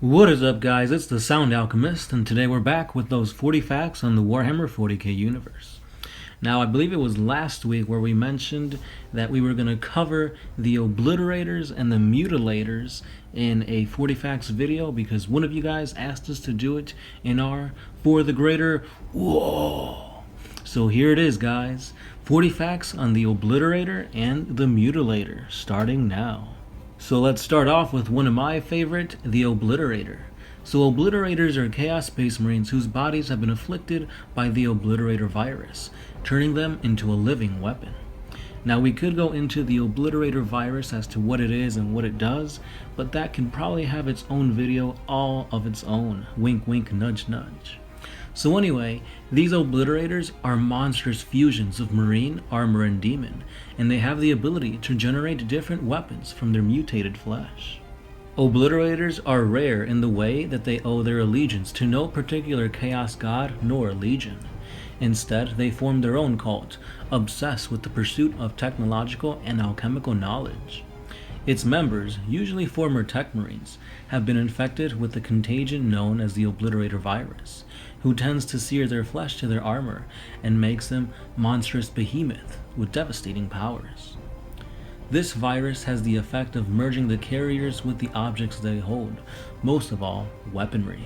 What is up, guys? It's the Sound Alchemist, and today we're back with those 40 facts on the Warhammer 40K universe. Now, I believe it was last week where we mentioned that we were going to cover the Obliterators and the Mutilators in a 40 facts video because one of you guys asked us to do it in our For the Greater Whoa. So here it is, guys. 40 facts on the Obliterator and the Mutilator, starting now. So let's start off with one of my favorite, the Obliterator. So Obliterators are Chaos Space Marines whose bodies have been afflicted by the Obliterator Virus, turning them into a living weapon. Now we could go into the Obliterator Virus as to what it is and what it does, but that can probably have its own video all of its own. Wink wink, nudge nudge. So anyway, these Obliterators are monstrous fusions of Marine, Armor, and Demon, and they have the ability to generate different weapons from their mutated flesh. Obliterators are rare in the way that they owe their allegiance to no particular Chaos God nor legion. Instead, they form their own cult, obsessed with the pursuit of technological and alchemical knowledge. Its members, usually former tech marines, have been infected with the contagion known as the Obliterator Virus, who tends to sear their flesh to their armor and makes them monstrous behemoth with devastating powers. This virus has the effect of merging the carriers with the objects they hold, most of all, weaponry.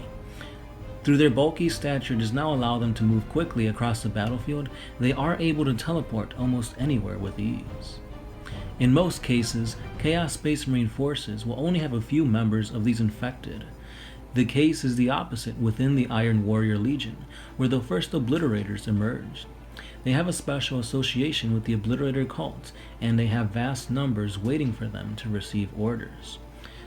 Through their bulky stature does now allow them to move quickly across the battlefield, they are able to teleport almost anywhere with ease. In most cases, Chaos Space Marine forces will only have a few members of these infected. The case is the opposite within the Iron Warrior Legion, where the first Obliterators emerged. They have a special association with the Obliterator cult, and they have vast numbers waiting for them to receive orders.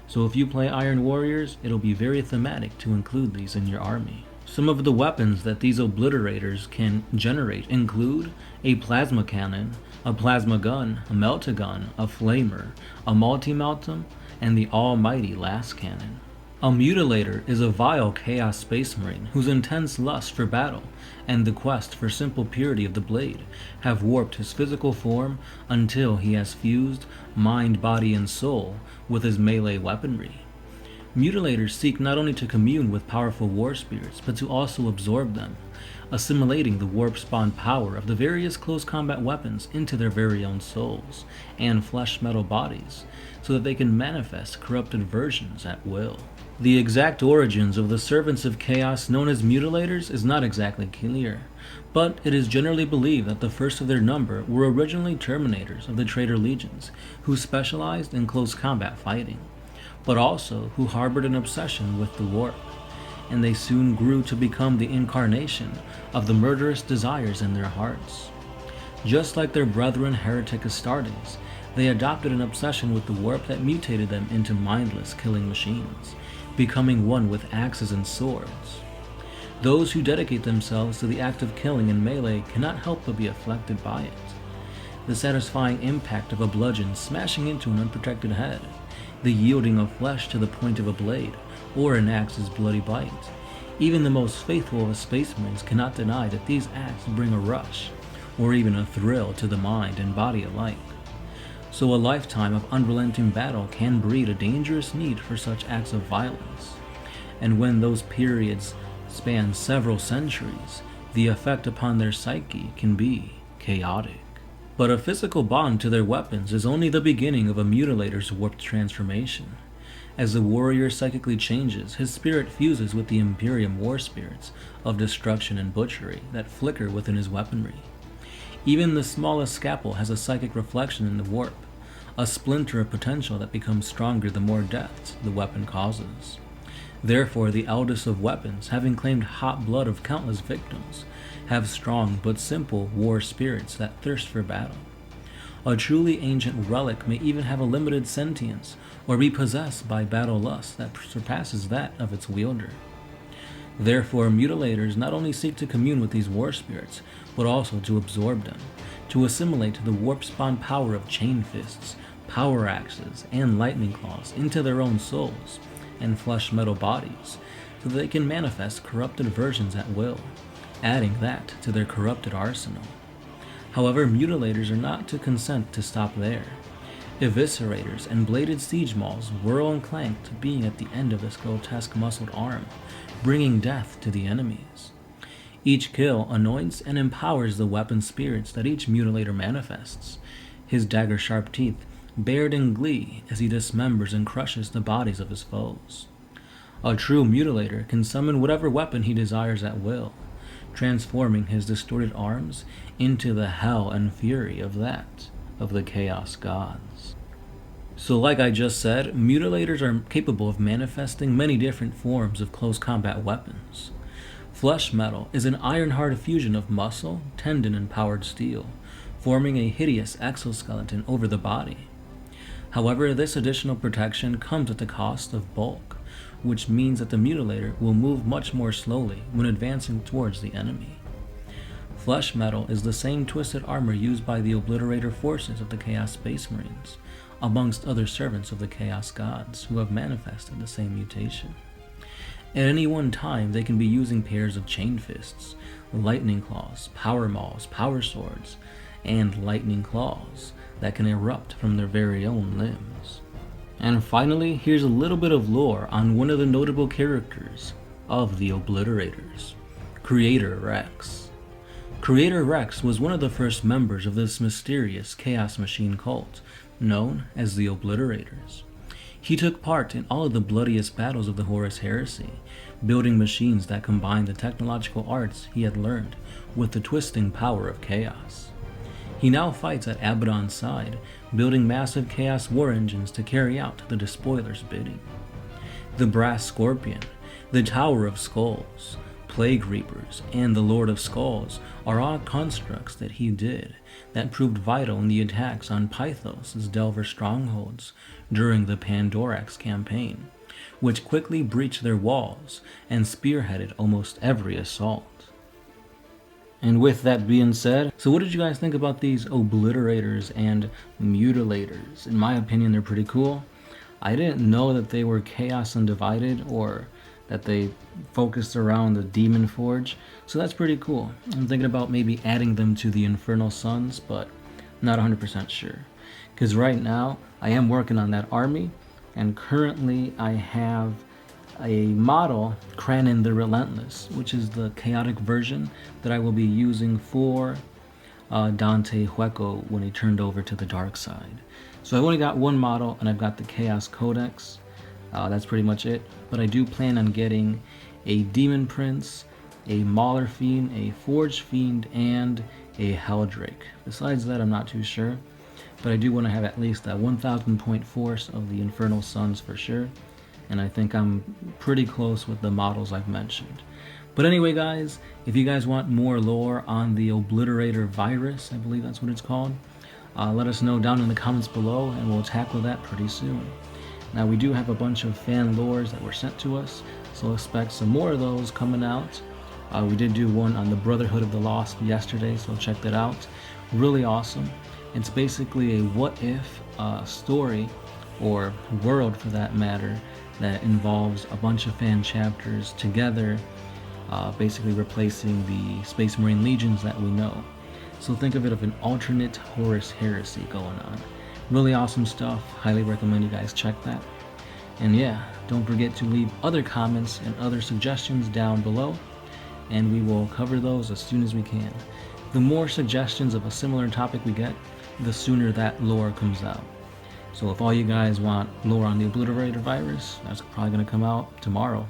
So if you play Iron Warriors, it'll be very thematic to include these in your army. Some of the weapons that these Obliterators can generate include a plasma cannon, a plasma gun, a meltagun, a flamer, a multi-meltum, and the almighty las cannon. A Mutilator is a vile Chaos Space Marine whose intense lust for battle and the quest for simple purity of the blade have warped his physical form until he has fused mind, body, and soul with his melee weaponry. Mutilators seek not only to commune with powerful war spirits, but to also absorb them, assimilating the warp-spawn power of the various close combat weapons into their very own souls and flesh metal bodies, so that they can manifest corrupted versions at will. The exact origins of the servants of chaos known as Mutilators is not exactly clear, but it is generally believed that the first of their number were originally Terminators of the Traitor Legions, who specialized in close combat fighting, but also who harbored an obsession with the warp, and they soon grew to become the incarnation of the murderous desires in their hearts. Just like their brethren heretic Astartes, they adopted an obsession with the warp that mutated them into mindless killing machines, becoming one with axes and swords. Those who dedicate themselves to the act of killing in melee cannot help but be afflicted by it. The satisfying impact of a bludgeon smashing into an unprotected head, the yielding of flesh to the point of a blade, or an axe's bloody bite. Even the most faithful of Space Marines cannot deny that these acts bring a rush, or even a thrill to the mind and body alike. So a lifetime of unrelenting battle can breed a dangerous need for such acts of violence. And when those periods span several centuries, the effect upon their psyche can be chaotic. But a physical bond to their weapons is only the beginning of a Mutilator's warped transformation. As the warrior psychically changes, his spirit fuses with the Imperium war spirits of destruction and butchery that flicker within his weaponry. Even the smallest scalpel has a psychic reflection in the warp, a splinter of potential that becomes stronger the more deaths the weapon causes. Therefore, the eldest of weapons, having claimed hot blood of countless victims, have strong but simple war spirits that thirst for battle. A truly ancient relic may even have a limited sentience or be possessed by battle lust that surpasses that of its wielder. Therefore, Mutilators not only seek to commune with these war spirits, but also to absorb them, to assimilate the warp-spawn power of chain fists, power axes, and lightning claws into their own souls and flesh metal bodies, so that they can manifest corrupted versions at will, adding that to their corrupted arsenal. However, Mutilators are not to consent to stop there. Eviscerators and bladed siege mauls whirl and clank to being at the end of this grotesque muscled arm, bringing death to the enemies. Each kill anoints and empowers the weapon spirits that each mutilator manifests, his dagger-sharp teeth bared in glee as he dismembers and crushes the bodies of his foes. A true mutilator can summon whatever weapon he desires at will, transforming his distorted arms into the hell and fury of the Chaos Gods. So like I just said, mutilators are capable of manifesting many different forms of close combat weapons. Flesh metal is an iron-hard fusion of muscle, tendon, and powered steel, forming a hideous exoskeleton over the body. However, this additional protection comes at the cost of bulk, which means that the mutilator will move much more slowly when advancing towards the enemy. Flesh metal is the same twisted armor used by the Obliterator forces of the Chaos Space Marines, amongst other servants of the Chaos Gods who have manifested the same mutation. At any one time, they can be using pairs of chain fists, lightning claws, power mauls, power swords, and lightning claws that can erupt from their very own limbs. And finally, here's a little bit of lore on one of the notable characters of the Obliterators, Creator Rex. Creator Rex was one of the first members of this mysterious Chaos Machine cult, known as the Obliterators. He took part in all of the bloodiest battles of the Horus Heresy, building machines that combined the technological arts he had learned with the twisting power of chaos. He now fights at Abaddon's side, building massive chaos war engines to carry out the Despoiler's bidding. The Brass Scorpion, the Tower of Skulls, Plague Reapers, and the Lord of Skulls are all constructs that he did that proved vital in the attacks on Pythos' Delver strongholds during the Pandorax campaign, which quickly breached their walls and spearheaded almost every assault. And with that being said, so what did you guys think about these Obliterators and Mutilators? In my opinion, they're pretty cool. I didn't know that they were Chaos Undivided or that they focused around the Demon Forge, so that's pretty cool. I'm thinking about maybe adding them to the Infernal Sons, but not 100% sure. Because right now, I am working on that army, and currently I have a model, Cranon the Relentless, which is the chaotic version that I will be using for Dante Hueco when he turned over to the dark side. So I've only got one model, and I've got the Chaos Codex. That's pretty much it, but I do plan on getting a Demon Prince, a Mauler Fiend, a Forge Fiend, and a Helldrake. Besides that, I'm not too sure, but I do want to have at least a 1,000 point force of the Infernal Sons for sure, and I think I'm pretty close with the models I've mentioned. But anyway guys, if you guys want more lore on the Obliterator Virus, I believe that's what it's called, let us know down in the comments below, and we'll tackle that pretty soon. Now we do have a bunch of fan lores that were sent to us, so expect some more of those coming out. We did do one on the Brotherhood of the Lost yesterday, so check that out. Really awesome. It's basically a what-if story, or world for that matter, that involves a bunch of fan chapters together, basically replacing the Space Marine Legions that we know. So think of it as an alternate Horus Heresy going on. Really awesome stuff. Highly recommend you guys check that. And yeah, don't forget to leave other comments and other suggestions down below, and we will cover those as soon as we can. The more suggestions of a similar topic we get, the sooner that lore comes out. So if all you guys want lore on the Obliterator Virus, that's probably going to come out tomorrow.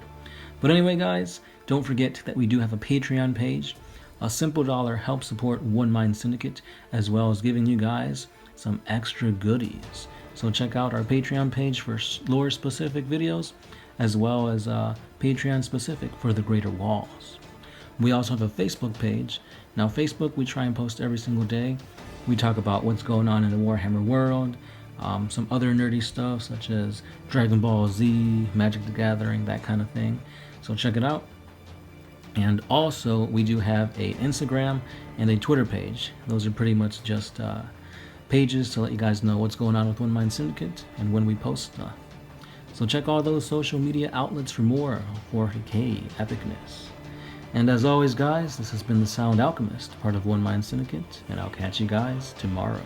But anyway guys, don't forget that we do have a Patreon page. A simple $1 helps support One Mind Syndicate, as well as giving you guys some extra goodies. So check out our Patreon page for lore specific videos, as well as Patreon specific for the Greater Walls. We also have a Facebook page. Now Facebook, we try and post every single day. We talk about what's going on in the Warhammer world, some other nerdy stuff such as Dragon Ball Z, Magic the Gathering, that kind of thing. So check it out. And also we do have a Instagram and a Twitter page. Those are pretty much just pages to let you guys know what's going on with One Mind Syndicate and when we post stuff. So check all those social media outlets for more 40K epicness. And as always guys, this has been the Sound Alchemist, part of One Mind Syndicate, and I'll catch you guys tomorrow.